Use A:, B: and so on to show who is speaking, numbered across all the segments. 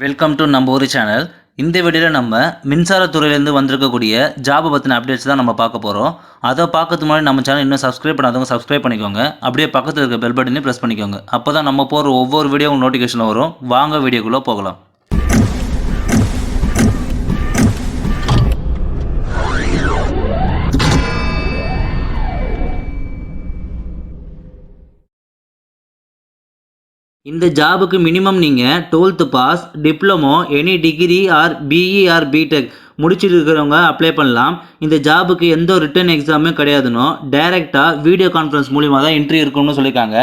A: Welcome to நம்ம ஒரு channel. இந்த வீடியோவில் நம்ம மின்சாரத்துறையிலேருந்து வந்திருக்கக்கூடிய ஜாபை பற்றின அப்டேட்ஸ் தான் நம்ம பார்க்க போகிறோம். அதை பார்க்கறதுக்கு முன்னாடி நம்ம சேனல் இன்னும் சப்ஸ்கிரைப் பண்ணாதவங்க சப்ஸ்கிரைப் பண்ணிக்கோங்க. அப்படியே பக்கத்தில் இருக்க பெல் பட்டனையும் ப்ரெஸ் பண்ணிக்கோங்க. அப்போ தான் நம்ம போகிற ஒவ்வொரு வீடியோவும் நோட்டிஃபிகேஷன் வரும். வாங்க வீடியோக்குள்ளே போகலாம். இந்த ஜாபுக்கு மினிமம் நீங்கள் 12th pass, diploma, any degree or BE or BTech முடிச்சிருக்கிறவங்க அப்ளை பண்ணலாம். இந்த ஜாபுக்கு எந்த ஒரு ரிட்டன் எக்ஸாமே கிடையாதுனோ டைரெக்டாக வீடியோ கான்ஃபரன்ஸ் மூலிமா தான் இன்டர்வியூ இருக்கும்னு சொல்லியிருக்காங்க.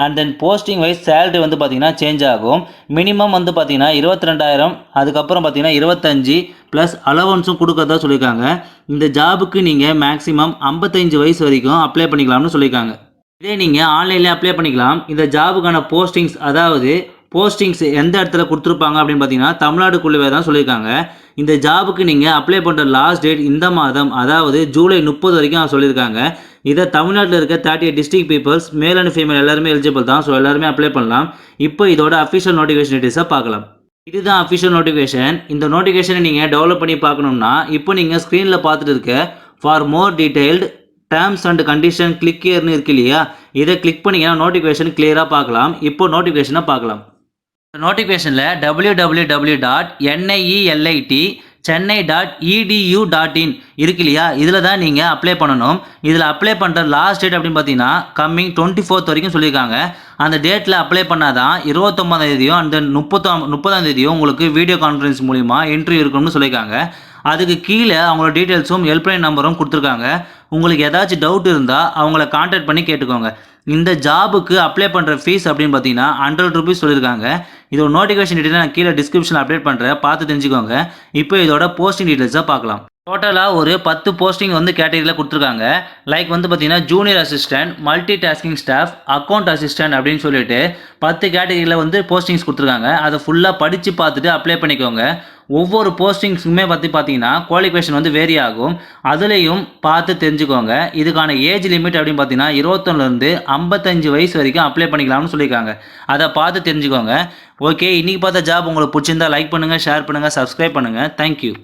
A: And then posting wise salary வந்து பார்த்திங்கன்னா சேஞ்ச் ஆகும். மினிமம் வந்து பார்த்திங்கன்னா 22,000, அதுக்கப்புறம் பார்த்திங்கன்னா 25 ப்ளஸ் அலவன்ஸும் கொடுக்கறதா சொல்லியிருக்காங்க. இந்த ஜாபுக்கு நீங்கள் மேக்ஸிமம் 55 வயசு வரைக்கும் அப்ளை பண்ணிக்கலாம்னு சொல்லியிருக்காங்க. இதே நீங்கள் ஆன்லைன்லேயே அப்ளை பண்ணிக்கலாம். இந்த ஜாபுக்கான போஸ்டிங்ஸ் எந்த இடத்துல கொடுத்துருப்பாங்க அப்படின்னு பார்த்தீங்கன்னா தமிழ்நாடுக்குள்ளவே தான் சொல்லியிருக்காங்க. இந்த ஜாபுக்கு நீங்கள் அப்ளை பண்ணுற லாஸ்ட் டேட் இந்த மாதம், அதாவது ஜூலை 30 வரைக்கும் சொல்லியிருக்காங்க. இதை தமிழ்நாட்டில் இருக்க 38 district peoples male and female எல்லாருமே எலிஜிபிள் தான். ஸோ எல்லாருமே அப்ளை பண்ணலாம். இப்போ இதோட அஃபிஷியல் நோட்டிஃபிகேஷன் டீட்டெயில்ஸை பார்க்கலாம். இதுதான் அஃபிஷியல் நோட்டிஃபிகேஷன். இந்த நோட்டிஃபிகேஷனை நீங்கள் டெவலப் பண்ணி பார்க்கணும்னா இப்போ நீங்கள் ஸ்க்ரீனில் பார்த்துட்டு இருக்க for more detailed terms and condition click ஹியர்னு இருக்கு இல்லையா, இதை கிளிக் பண்ணிங்கன்னா நோட்டிஃபிகேஷன் கிளியராக பார்க்கலாம். இப்போ நோட்டிஃபிகேஷனை பார்க்கலாம். நோட்டிஃபிகேஷனில் www.neilit.chennai.edu.in இருக்கு இல்லையா, இதில் தான் நீங்கள் அப்ளை பண்ணணும். இதில் அப்ளை பண்ணுற லாஸ்ட் டேட் அப்படின்னு பார்த்தீங்கன்னா கம்மிங் 24th வரைக்கும் சொல்லியிருக்காங்க. அந்த டேட்டில் அப்ளை பண்ணாதான் 29ஆம் அண்ட் தென் 30ஆம் உங்களுக்கு வீடியோ கான்ஃபரன்ஸ் மூலிமா இன்டர்வியூ இருக்கும்னு சொல்லியிருக்காங்க. அதுக்கு கீழே அவங்களோட டீட்டெயில்ஸும் ஹெல்ப்லைன் நம்பரும் கொடுத்துருக்காங்க. உங்களுக்கு ஏதாச்சும் டவுட் இருந்தால் அவங்கள கான்டாக்ட் பண்ணி கேட்டுக்கோங்க. இந்த ஜாபுக்கு அப்ளை பண்ணுற ஃபீஸ் அப்படின்னு பார்த்தீங்கன்னா 100 rupees சொல்லியிருக்காங்க. இதோட நோட்டிஃபிகேஷன் டீட்டெயில் நான் கீழே டிஸ்கிரிப்ஷனில் அப்டேட் பண்ணுறேன், பார்த்து தெரிஞ்சுக்கோங்க. இப்போ இதோட போஸ்டிங் டீட்டெயில்ஸாக பார்க்கலாம். டோட்டலாக ஒரு 10 போஸ்டிங் வந்து கேட்டகரியில் கொடுத்துருக்காங்க. லைக் வந்து பார்த்தீங்கன்னா junior assistant, multi tasking staff, account assistant அப்படின்னு சொல்லிட்டு 10 கேட்டகரியில் வந்து போஸ்டிங்ஸ் கொடுத்துருக்காங்க. அதை ஃபுல்லாக படித்து பார்த்துட்டு அப்ளை பண்ணிக்கோங்க. ஒவ்வொரு போஸ்டிங்ஸுமே பார்த்தீங்கன்னா குவாலிஃபிகேஷன் வந்து வேரி ஆகும். அதுலேயும் பார்த்து தெரிஞ்சுக்கோங்க. இதுக்கான ஏஜ் லிமிட் அப்படின்னு பார்த்தீங்கன்னா 21லேருந்து 55 வயசு வரைக்கும் அப்ளை பண்ணிக்கலாம்னு சொல்லியிருக்காங்க. அதை பார்த்து தெரிஞ்சுக்கோங்க. ஓகே, இன்றைக்கி பார்த்த ஜாப் உங்களுக்கு பிடிச்சிருந்தா லைக் பண்ணுங்கள், ஷேர் பண்ணுங்கள், சப்ஸ்கிரைப் பண்ணுங்கள். தேங்க்யூ.